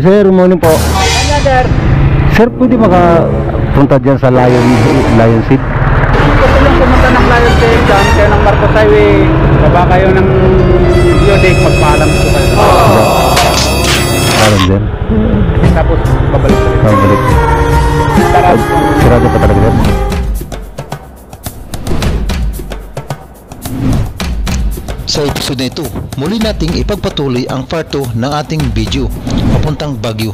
sir, morning po. Kanya, sir. Sir, pwede makapunta dyan sa Lion Seed? Gusto lang pumunta ng Lion Seed dyan, kaya ng Marcos Highway. Baba kayo ng Yodek, magpaalam ko kayo. Alam din. Tapos, babalik ulit. Babalik. Sirado pa talaga yan. Sa episode na ito, muli nating ipagpatuloy ang part 2 ng ating video papuntang Baguio.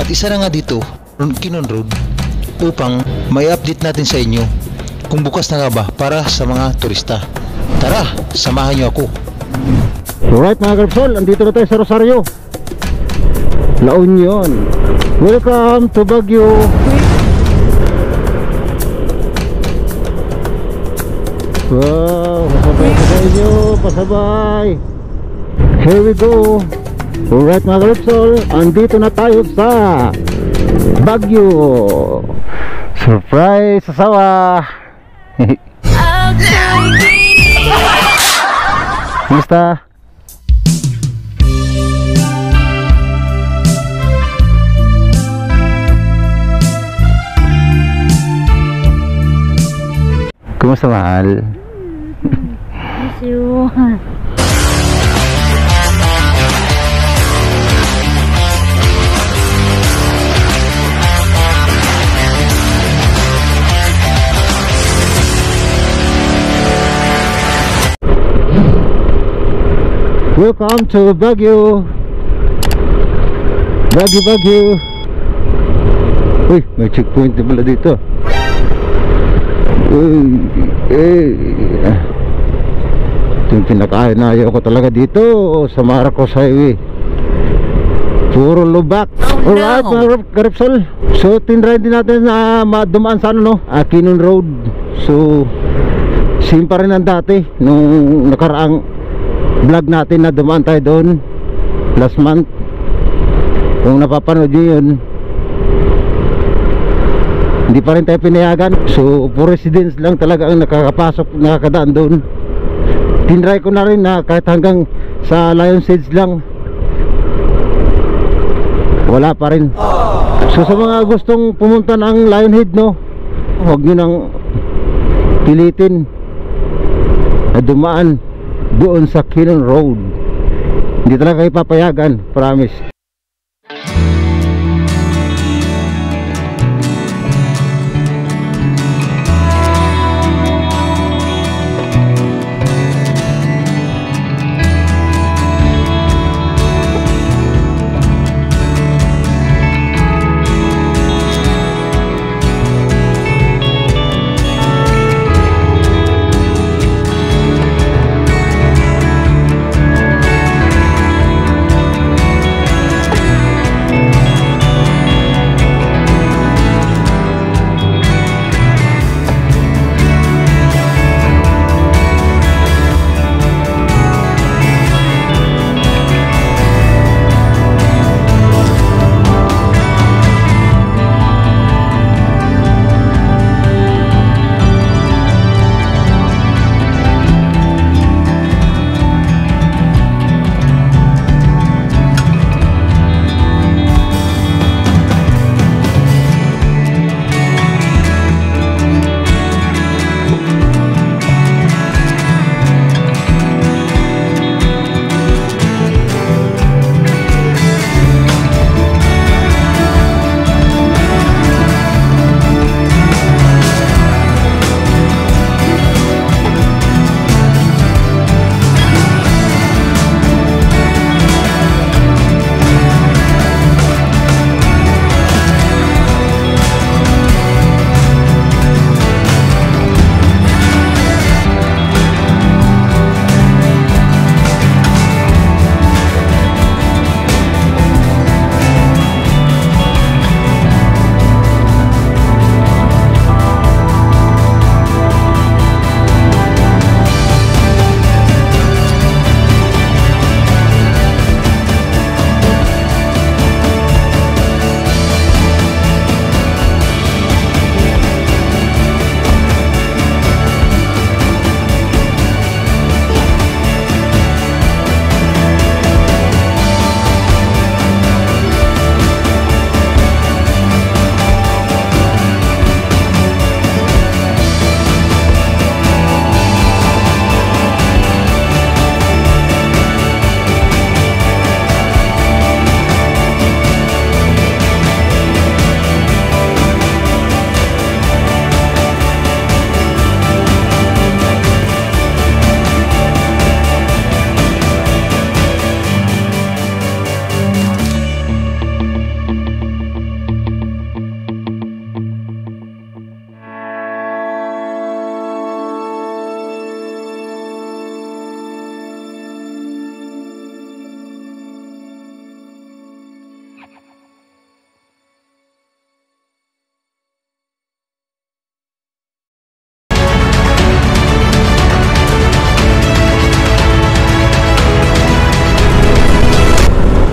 At isa na nga dito, Ronquinon Road, upang may update natin sa inyo kung bukas na nga ba para sa mga turista. Tara, samahan nyo ako. Alright mga Karpsol, andito na tayo sa Rosario, La Union. Welcome to Baguio. Wow, pasabay sa inyo, pasabay. Here we go. Alright mga Karpsol, andito na tayo sa Baguio. Surprise sa sawa. Kumusta? Kumusta mahal? Miss you. Welcome to Baguio. Baguio. Uy, may checkpoint na pala dito. Ito yung pinaka-ayaw ko talaga dito sa Marcos Highway. Puro lubak. Alright mga Karpsol, so tinry din natin na dumaan sa ano, no? Quinon Road. So same pa rin ang dati nung nakaraang vlog natin na dumaan tayo doon last month. Kung napapanood nyo yun, hindi pa rin tayo pinayagan. So for residents lang talaga ang nakakadaan doon. Tinry ko na rin na kahit hanggang sa Lion Seeds lang, wala pa rin. So sa mga gustong pumunta ng Lionhead, no, huwag nyo nang pilitin na dumaan doon sa Quinon Road. Hindi talaga kayo papayagan, promise.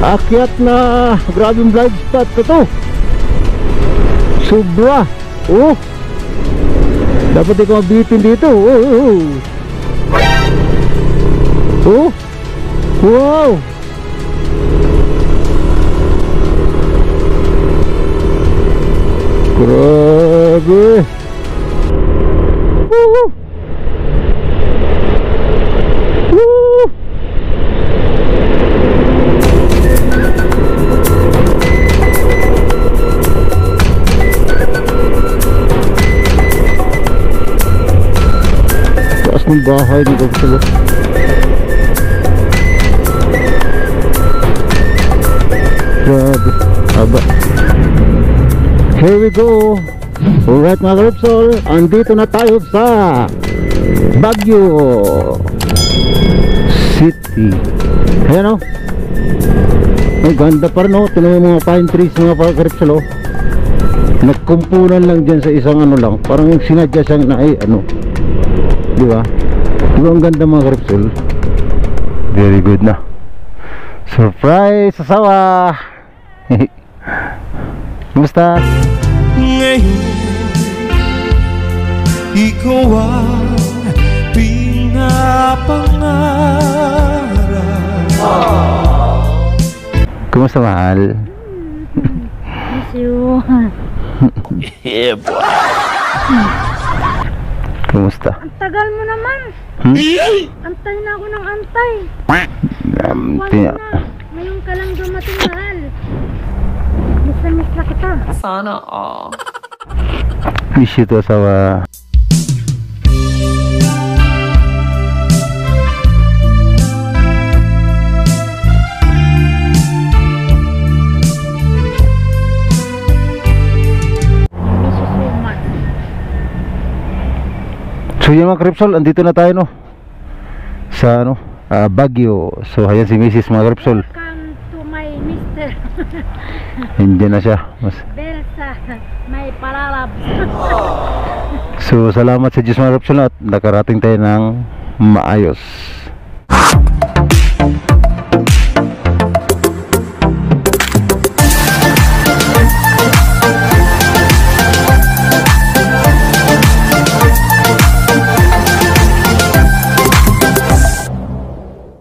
Akyat na grabing vlog spot ko to. Sobra. Oh, dapat ikaw mabitin dito. Oh, wow. Grabe. Woo! Woo! Taas ng bahay ni Gagsawa. Grabe. Aba. Here we go. Alright mga Karipsol, andito na tayo sa Baguio City. Ayan o. Ay ganda pa rin o. Tinan mo mga pine trees mga Karipsol o. Nagkumpunan lang dyan sa isang ano lang. Parang sinadya siyang na ay ano. Diba? Diba ang ganda mga Karipsol? Very good na. Surprise sa sawa. Kumusta? Ngayon, ikaw ang pinapangarap. Kumusta mahal? Miss you. Yeah, boy. Kumusta? Ang tagal mo naman. Antay na ako ng antay. Buwan na. Ngayon ka lang dumating, mahal. Miss na kita. Sana all. Miss you to asawa. Miss you so much. So yun mga Karipsol, andito na tayo no sa ano, Baguio. So ayan si Mrs. mga Karipsol. Welcome to my mister. Hindi na siya. Belsa, may palalab. So salamat sa Diyos mga Karipsol at nakarating tayo ng maayos.